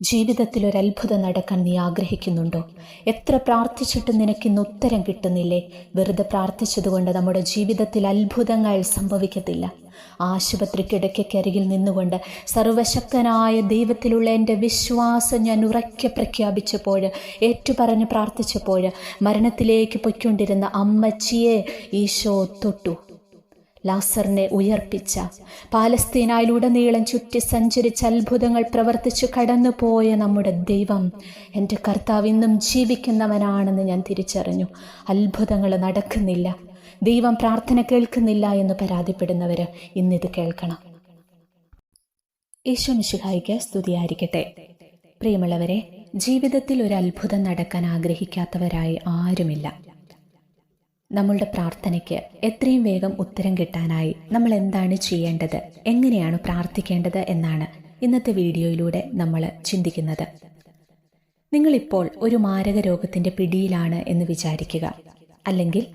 ജീവിതത്തിൽ ഒരു അത്ഭുതം നടക്കാൻ നീ ആഗ്രഹിക്കുന്നുണ്ടോ? എത്ര പ്രാർത്ഥിച്ചിട്ടും നിനക്കിന്ന് ഉത്തരം കിട്ടുന്നില്ലേ? വെറുതെ പ്രാർത്ഥിച്ചതുകൊണ്ട് നമ്മുടെ ജീവിതത്തിൽ അത്ഭുതങ്ങൾ സംഭവിക്കത്തില്ല. ആശുപത്രി കിടക്കയ്ക്കരികിൽ നിന്നുകൊണ്ട് സർവശക്തനായ ദൈവത്തിലുള്ള എൻ്റെ വിശ്വാസം ഞാൻ ഉറക്കെ പ്രഖ്യാപിച്ചപ്പോൾ, ഏറ്റുപറഞ്ഞ് പ്രാർത്ഥിച്ചപ്പോൾ, മരണത്തിലേക്ക് പൊയ്ക്കൊണ്ടിരുന്ന അമ്മച്ചിയെ ഈശോ തൊട്ടു. ലാസറിനെ ഉയർപ്പിച്ച, പാലസ്തീനായിലുടനീളം ചുറ്റി സഞ്ചരിച്ച് അത്ഭുതങ്ങൾ പ്രവർത്തിച്ചു കടന്നുപോയ നമ്മുടെ ദൈവം, എൻ്റെ കർത്താവ് ഇന്നും ജീവിക്കുന്നവനാണെന്ന് ഞാൻ തിരിച്ചറിഞ്ഞു. അത്ഭുതങ്ങൾ നടക്കുന്നില്ല, ദൈവം പ്രാർത്ഥന കേൾക്കുന്നില്ല എന്ന് പരാതിപ്പെടുന്നവർ ഇന്നിത് കേൾക്കണം. ഈശോ മിശിഹായിക്ക് സ്തുതിയായിരിക്കട്ടെ. പ്രിയമുള്ളവരെ, ജീവിതത്തിൽ ഒരു അത്ഭുതം നടക്കാൻ ആഗ്രഹിക്കാത്തവരായി ആരുമില്ല. നമ്മളുടെ പ്രാർത്ഥനയ്ക്ക് എത്രയും വേഗം ഉത്തരം കിട്ടാനായി നമ്മൾ എന്താണ് ചെയ്യേണ്ടത്, എങ്ങനെയാണ് പ്രാർത്ഥിക്കേണ്ടത് എന്നാണ് ഇന്നത്തെ വീഡിയോയിലൂടെ നമ്മൾ ചിന്തിക്കുന്നത്. നിങ്ങളിപ്പോൾ ഒരു മാരക രോഗത്തിൻ്റെ പിടിയിലാണ് എന്ന് വിചാരിക്കുക. അല്ലെങ്കിൽ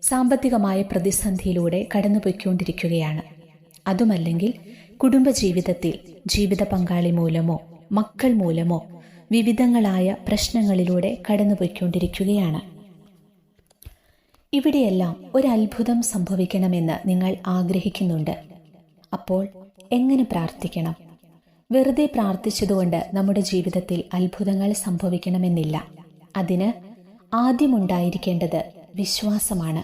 സാമ്പത്തികമായ പ്രതിസന്ധിയിലൂടെ കടന്നുപോയിക്കൊണ്ടിരിക്കുകയാണ്. അതുമല്ലെങ്കിൽ കുടുംബജീവിതത്തിൽ ജീവിത പങ്കാളി മൂലമോ മക്കൾ മൂലമോ വിവിധങ്ങളായ പ്രശ്നങ്ങളിലൂടെ കടന്നുപോയിക്കൊണ്ടിരിക്കുകയാണ്. ഇവിടെയെല്ലാം ഒരു അത്ഭുതം സംഭവിക്കണമെന്ന് നിങ്ങൾ ആഗ്രഹിക്കുന്നുണ്ട്. അപ്പോൾ എങ്ങനെ പ്രാർത്ഥിക്കണം? വെറുതെ പ്രാർത്ഥിച്ചതുകൊണ്ട് നമ്മുടെ ജീവിതത്തിൽ അത്ഭുതങ്ങൾ സംഭവിക്കണമെന്നില്ല. അതിന് ആദ്യമുണ്ടായിരിക്കേണ്ടത് വിശ്വാസമാണ്.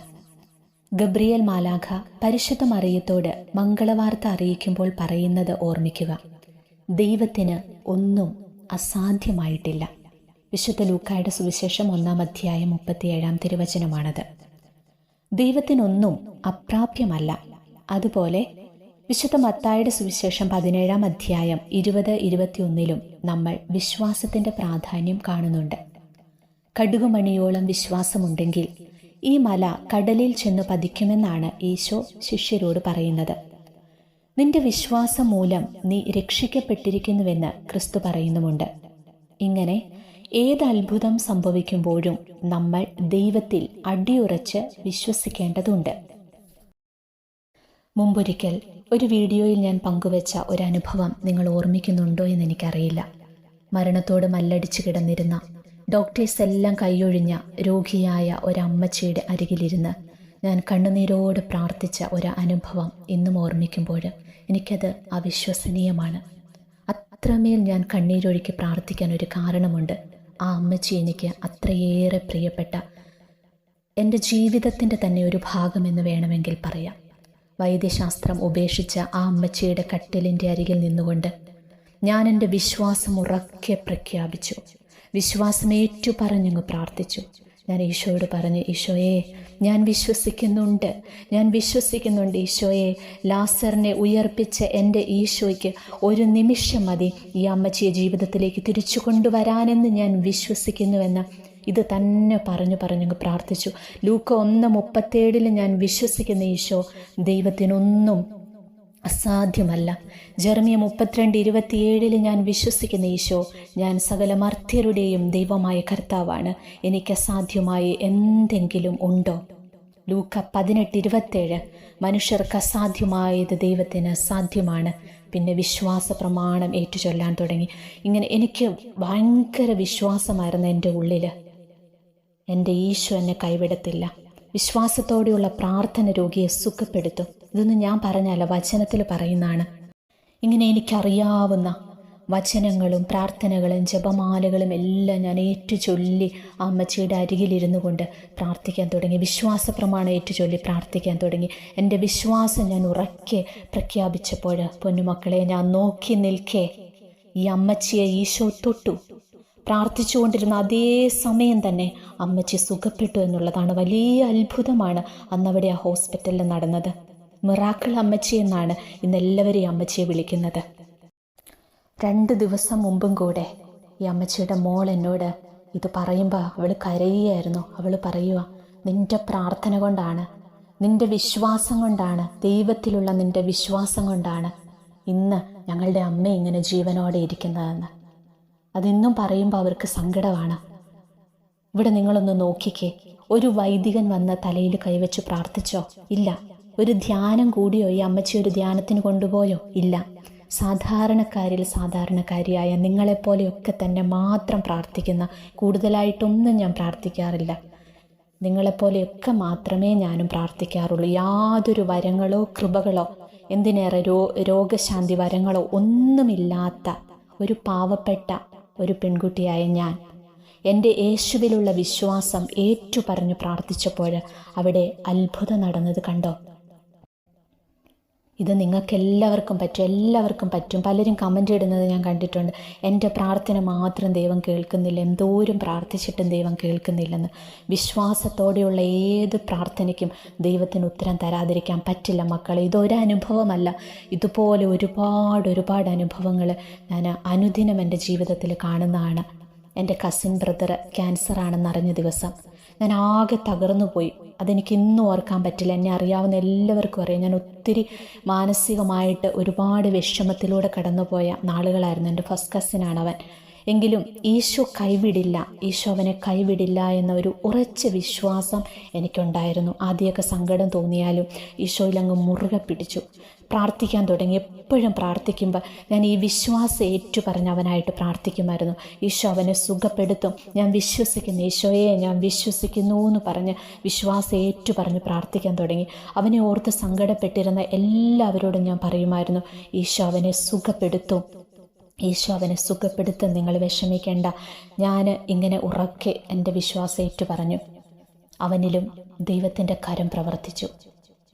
ഗബ്രിയേൽ മാലാഖ പരിശുദ്ധ മറിയത്തോട് മംഗളവാർത്ത അറിയിക്കുമ്പോൾ പറയുന്നത് ഓർമ്മിക്കുക: ദൈവത്തിന് ഒന്നും അസാധ്യമായിട്ടില്ല. വിശുദ്ധ ലൂക്കായുടെ സുവിശേഷം 1-ാം അധ്യായം 37-ാം തിരുവചനമാണത്. ദൈവത്തിനൊന്നും അപ്രാപ്യമല്ല. അതുപോലെ വിശുദ്ധ മത്തായിയുടെ സുവിശേഷം 17-ാം അധ്യായം 20-21 നമ്മൾ വിശ്വാസത്തിൻ്റെ പ്രാധാന്യം കാണുന്നുണ്ട്. കടുകുമണിയോളം വിശ്വാസമുണ്ടെങ്കിൽ ഈ മല കടലിൽ ചെന്ന് പതിക്കുമെന്നാണ് ഈശോ ശിഷ്യരോട് പറയുന്നത്. നിന്റെ വിശ്വാസം മൂലം നീ രക്ഷിക്കപ്പെട്ടിരിക്കുന്നുവെന്ന് ക്രിസ്തു പറയുന്നുമുണ്ട്. ഇങ്ങനെ ഏത് അത്ഭുതം സംഭവിക്കുമ്പോഴും നമ്മൾ ദൈവത്തിൽ അടിയുറച്ച് വിശ്വസിക്കേണ്ടതുണ്ട്. മുമ്പൊരിക്കൽ ഒരു വീഡിയോയിൽ ഞാൻ പങ്കുവച്ച ഒരു അനുഭവം നിങ്ങൾ ഓർമ്മിക്കുന്നുണ്ടോ എന്ന് എനിക്കറിയില്ല. മരണത്തോട് മല്ലടിച്ച് കിടന്നിരുന്ന, ഡോക്ടേഴ്സ് എല്ലാം കൈയൊഴിഞ്ഞ രോഗിയായ ഒരമ്മച്ചിയുടെ അരികിലിരുന്ന് ഞാൻ കണ്ണുനീരോട് പ്രാർത്ഥിച്ച ഒരു അനുഭവം ഇന്നും ഓർമ്മിക്കുമ്പോൾ എനിക്കത് അവിശ്വസനീയമാണ്. അത്രമേൽ ഞാൻ കണ്ണീരൊഴുക്കി പ്രാർത്ഥിക്കാൻ ഒരു കാരണമുണ്ട്. ആ അമ്മച്ചി എനിക്ക് അത്രയേറെ പ്രിയപ്പെട്ട, എൻ്റെ ജീവിതത്തിൻ്റെ തന്നെ ഒരു ഭാഗമെന്ന് വേണമെങ്കിൽ പറയാം. വൈദ്യശാസ്ത്രം ഉപേക്ഷിച്ച ആ അമ്മച്ചിയുടെ കട്ടിലിൻ്റെ അരികിൽ നിന്നുകൊണ്ട് ഞാൻ എൻ്റെ വിശ്വാസം ഉറക്കെ പ്രഖ്യാപിച്ചു. വിശ്വാസം ഏറ്റുപറഞ്ഞങ്ങ് പ്രാർത്ഥിച്ചു. ഞാൻ ഈശോയോട് പറഞ്ഞു: ഈശോയെ, ഞാൻ വിശ്വസിക്കുന്നുണ്ട് ഈശോയെ. ലാസറിനെ ഉയർപ്പിച്ച എൻ്റെ ഈശോയ്ക്ക് ഒരു നിമിഷം മതി ഈ അമ്മച്ചിയെ ജീവിതത്തിലേക്ക് തിരിച്ചു കൊണ്ടുവരാനെന്ന് ഞാൻ വിശ്വസിക്കുന്നുവെന്ന് ഇത് തന്നെ പറഞ്ഞങ്ങ് പ്രാർത്ഥിച്ചു. ലൂക്ക 1:37 ഞാൻ വിശ്വസിക്കുന്ന ഈശോ, ദൈവത്തിനൊന്നും അസാധ്യമല്ല. ജെറമിയ 32:27 ഞാൻ വിശ്വസിക്കുന്ന ഈശോ, ഞാൻ സകല മർത്യരുടെയും ദൈവമായ കർത്താവാണ്. എനിക്ക് അസാധ്യമായി എന്തെങ്കിലും ഉണ്ടോ? ലൂക്ക 18:27 മനുഷ്യർക്ക് അസാധ്യമായത് ദൈവത്തിന് സാധ്യമാണ്. പിന്നെ വിശ്വാസ പ്രമാണം ഏറ്റുചൊല്ലാൻ തുടങ്ങി. ഇങ്ങനെ എനിക്ക് ഭയങ്കര വിശ്വാസമായിരുന്നു എൻ്റെ ഉള്ളിൽ. എൻ്റെ ഈശോ എന്നെ കൈവിടത്തില്ല. വിശ്വാസത്തോടെയുള്ള പ്രാർത്ഥന രോഗിയെ സുഖപ്പെടുത്തും. ഇതൊന്നും ഞാൻ പറഞ്ഞല്ല, വചനത്തിൽ പറയുന്നതാണ്. ഇങ്ങനെ എനിക്കറിയാവുന്ന വചനങ്ങളും പ്രാർത്ഥനകളും ജപമാലകളും എല്ലാം ഞാൻ ഏറ്റുചൊല്ലി അമ്മച്ചിയുടെ അരികിലിരുന്നു കൊണ്ട് പ്രാർത്ഥിക്കാൻ തുടങ്ങി. വിശ്വാസ പ്രമാണം ഏറ്റുചൊല്ലി പ്രാർത്ഥിക്കാൻ തുടങ്ങി. എൻ്റെ വിശ്വാസം ഞാൻ ഉറക്കെ പ്രഖ്യാപിച്ചപ്പോൾ, പൊന്നുമക്കളെ, ഞാൻ നോക്കി നിൽക്കേ ഈ അമ്മച്ചിയെ ഈശോ തൊട്ടു. പ്രാർത്ഥിച്ചുകൊണ്ടിരുന്ന അതേ സമയം തന്നെ അമ്മച്ചി സുഖപ്പെട്ടു എന്നുള്ളതാണ് വലിയ അത്ഭുതമാണ് അന്നവിടെ ആ ഹോസ്പിറ്റലിൽ നടന്നത്. മിറാക്കിൾ അമ്മച്ചി എന്നാണ് ഇന്നെല്ലാവരെയും അമ്മച്ചിയെ വിളിക്കുന്നത്. 2 ദിവസം മുമ്പും കൂടെ ഈ അമ്മച്ചിയുടെ മോൾ എന്നോട് ഇത് പറയുമ്പോൾ അവൾ കരയുകയായിരുന്നു. അവൾ പറയുക: നിൻ്റെ പ്രാർത്ഥന കൊണ്ടാണ്, നിൻ്റെ വിശ്വാസം കൊണ്ടാണ്, ദൈവത്തിലുള്ള നിൻ്റെ വിശ്വാസം കൊണ്ടാണ് ഇന്ന് ഞങ്ങളുടെ അമ്മ ഇങ്ങനെ ജീവനോടെ ഇരിക്കുന്നതെന്ന്. അതിന്നും പറയുമ്പോൾ അവർക്ക് സങ്കടമാണ്. ഇവിടെ നിങ്ങളൊന്ന് നോക്കിക്കേ, ഒരു വൈദികൻ വന്ന് തലയിൽ കൈവച്ച് പ്രാർത്ഥിച്ചോ? ഇല്ല. ഒരു ധ്യാനം കൂടിയോ? ഈ അമ്മച്ചി ഒരു ധ്യാനത്തിന് കൊണ്ടുപോയോ? ഇല്ല. സാധാരണക്കാരിൽ സാധാരണക്കാരിയായ നിങ്ങളെപ്പോലെയൊക്കെ തന്നെ മാത്രം പ്രാർത്ഥിക്കുന്ന, കൂടുതലായിട്ടൊന്നും ഞാൻ പ്രാർത്ഥിക്കാറില്ല. നിങ്ങളെപ്പോലെയൊക്കെ മാത്രമേ ഞാനും പ്രാർത്ഥിക്കാറുള്ളൂ. യാതൊരു വരങ്ങളോ കൃപകളോ എന്തിനേറെ രോഗശാന്തി വരങ്ങളോ ഒന്നുമില്ലാത്ത ഒരു പാവപ്പെട്ട ഒരു പെൺകുട്ടിയായ ഞാൻ എൻ്റെ യേശുവിലുള്ള വിശ്വാസം ഏറ്റുപറഞ്ഞു പ്രാർത്ഥിച്ചപ്പോൾ അവിടെ അത്ഭുതം നടന്നത് കണ്ടോ? ഇത് എല്ലാവർക്കും പറ്റും. പലരും കമൻ്റ് ഇടുന്നത് ഞാൻ കണ്ടിട്ടുണ്ട്. എൻ്റെ പ്രാർത്ഥന മാത്രം ദൈവം കേൾക്കുന്നില്ല, എന്തോരം പ്രാർത്ഥിച്ചിട്ടും ദൈവം കേൾക്കുന്നില്ലെന്ന്. വിശ്വാസത്തോടെയുള്ള ഏത് പ്രാർത്ഥനയ്ക്കും ദൈവത്തിന് ഉത്തരം തരാതിരിക്കാൻ പറ്റില്ല മക്കളെ. ഇതൊരനുഭവമല്ല, ഇതുപോലെ ഒരുപാട് അനുഭവങ്ങൾ ഞാൻ അനുദിനം എൻ്റെ ജീവിതത്തിൽ കാണുന്നതാണ്. എൻ്റെ കസിൻ ബ്രദർ ക്യാൻസറാണെന്നറിഞ്ഞ ദിവസം ഞാൻ ആകെ തകർന്നു പോയി. അതെനിക്ക് ഇന്നും ഓർക്കാൻ പറ്റില്ല. എന്നെ അറിയാവുന്ന എല്ലാവർക്കും അറിയാം. ഞാൻ ഒത്തിരി മാനസികമായിട്ട് ഒരുപാട് വിഷമത്തിലൂടെ കടന്നുപോയ നാളുകളായിരുന്നു. എൻ്റെ ഫസ്റ്റ് കസിനാണവൻ. എങ്കിലും ഈശോ അവനെ കൈവിടില്ല എന്ന ഒരു ഉറച്ച വിശ്വാസം എനിക്കുണ്ടായിരുന്നു. ആദ്യമൊക്കെ സങ്കടം തോന്നിയാലും ഈശോയിൽ അങ്ങ് മുറുകെ പിടിച്ചു പ്രാർത്ഥിക്കാൻ തുടങ്ങി. എപ്പോഴും പ്രാർത്ഥിക്കുമ്പോൾ ഞാൻ ഈ വിശ്വാസം ഏറ്റുപറഞ്ഞ് അവനായിട്ട് പ്രാർത്ഥിക്കുമായിരുന്നു. ഈശോ അവനെ സുഖപ്പെടുത്തും, ഞാൻ വിശ്വസിക്കുന്നു, ഈശോയെ ഞാൻ വിശ്വസിക്കുന്നു എന്ന് പറഞ്ഞ് വിശ്വാസം ഏറ്റുപറഞ്ഞ് പ്രാർത്ഥിക്കാൻ തുടങ്ങി. അവനെ ഓർത്ത് സങ്കടപ്പെട്ടിരുന്ന എല്ലാവരോടും ഞാൻ പറയുമായിരുന്നു, ഈശോ അവനെ സുഖപ്പെടുത്തും, നിങ്ങൾ വിഷമിക്കേണ്ട. ഞാൻ ഇങ്ങനെ ഉറക്കെ എൻ്റെ വിശ്വാസം ഏറ്റു പറഞ്ഞു. അവനിലും ദൈവത്തിൻ്റെ കരം പ്രവർത്തിച്ചു.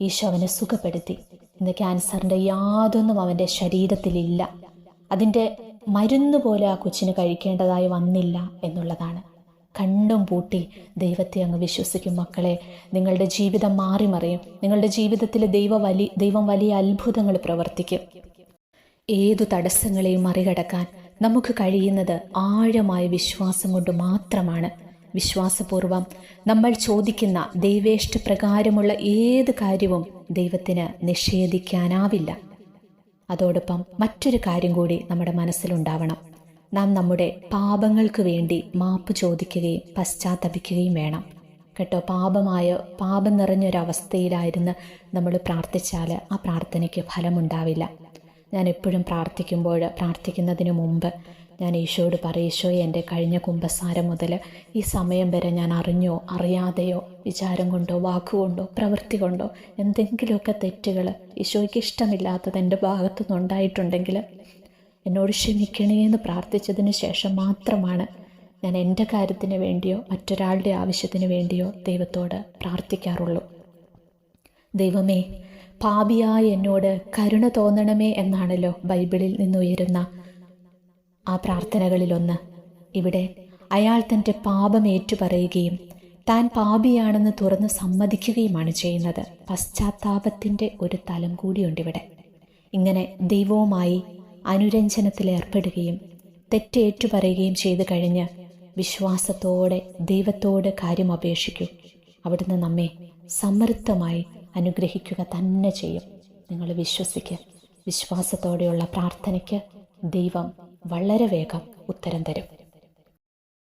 ഈശോ അവനെ സുഖപ്പെടുത്തി. ഇന്ന് ക്യാൻസറിൻ്റെ യാതൊന്നും അവൻ്റെ ശരീരത്തിലില്ല. അതിൻ്റെ മരുന്ന് പോലെ ആ കൊച്ചിന് കഴിക്കേണ്ടതായി വന്നില്ല എന്നുള്ളതാണ്. കണ്ണും പൂട്ടി ദൈവത്തെ അങ്ങ് വിശ്വസിക്കും മക്കളെ. നിങ്ങളുടെ ജീവിതം മാറിമറിയും. നിങ്ങളുടെ ജീവിതത്തിൽ ദൈവം വലിയ അത്ഭുതങ്ങൾ പ്രവർത്തിക്കും. ഏതു തടസ്സങ്ങളെയും മറികടക്കാൻ നമുക്ക് കഴിയുന്നത് ആഴമായ വിശ്വാസം കൊണ്ട് മാത്രമാണ്. വിശ്വാസപൂർവം നമ്മൾ ചോദിക്കുന്ന ദൈവേഷ്ടപ്രകാരമുള്ള ഏത് കാര്യവും ദൈവത്തിന് നിഷേധിക്കാനാവില്ല. അതോടൊപ്പം മറ്റൊരു കാര്യം കൂടി നമ്മുടെ മനസ്സിലുണ്ടാവണം. നാം നമ്മുടെ പാപങ്ങൾക്ക് വേണ്ടി മാപ്പ് ചോദിക്കുകയും പശ്ചാത്തപിക്കുകയും വേണം കേട്ടോ. പാപം നിറഞ്ഞൊരവസ്ഥയിലായിരുന്നു നമ്മൾ പ്രാർത്ഥിച്ചാൽ ആ പ്രാർത്ഥനയ്ക്ക് ഫലമുണ്ടാവില്ല. ഞാൻ എപ്പോഴും പ്രാർത്ഥിക്കുന്നതിന് മുമ്പ് ഞാൻ ഈശോയോട് പറയും, ഈശോയെ എൻ്റെ കഴിഞ്ഞ കുമ്പസാരം മുതൽ ഈ സമയം വരെ ഞാൻ അറിഞ്ഞോ അറിയാതെയോ വിചാരം കൊണ്ടോ വാക്കുകൊണ്ടോ പ്രവൃത്തി കൊണ്ടോ എന്തെങ്കിലുമൊക്കെ തെറ്റുകൾ ഈശോയ്ക്ക് ഇഷ്ടമില്ലാത്തത് എൻ്റെ ഭാഗത്തുനിന്ന് ഉണ്ടായിട്ടുണ്ടെങ്കിൽ എന്നോട് ക്ഷമിക്കണേന്ന് പ്രാർത്ഥിച്ചതിന് ശേഷം മാത്രമാണ് ഞാൻ എൻ്റെ കാര്യത്തിന് വേണ്ടിയോ മറ്റൊരാളുടെ ആവശ്യത്തിന് വേണ്ടിയോ ദൈവത്തോട് പ്രാർത്ഥിക്കാറുള്ളൂ. ദൈവമേ, പാപിയായ എന്നോട് കരുണ തോന്നണമേ എന്നാണല്ലോ ബൈബിളിൽ നിന്നുയരുന്ന ആ പ്രാർത്ഥനകളിലൊന്ന്. ഇവിടെ അയാൾ തൻ്റെ പാപം ഏറ്റുപറയുകയും താൻ പാപിയാണെന്ന് തുറന്ന് സമ്മതിക്കുകയുമാണ് ചെയ്യുന്നത്. പശ്ചാത്താപത്തിൻ്റെ ഒരു തലം കൂടിയുണ്ടിവിടെ. ഇങ്ങനെ ദൈവവുമായി അനുരഞ്ജനത്തിലേർപ്പെടുകയും തെറ്റേറ്റുപറയുകയും ചെയ്തു കഴിഞ്ഞ് വിശ്വാസത്തോടെ ദൈവത്തോട് കാര്യം അപേക്ഷിക്കൂ. അവിടുന്ന് നമ്മെ സമൃദ്ധമായി അനുഗ്രഹിക്കുക തന്നെ ചെയ്യും. നിങ്ങൾ വിശ്വസിക്കുക. വിശ്വാസത്തോടെയുള്ള പ്രാർത്ഥനയ്ക്ക് ദൈവം വളരെ വേഗം ഉത്തരം തരും.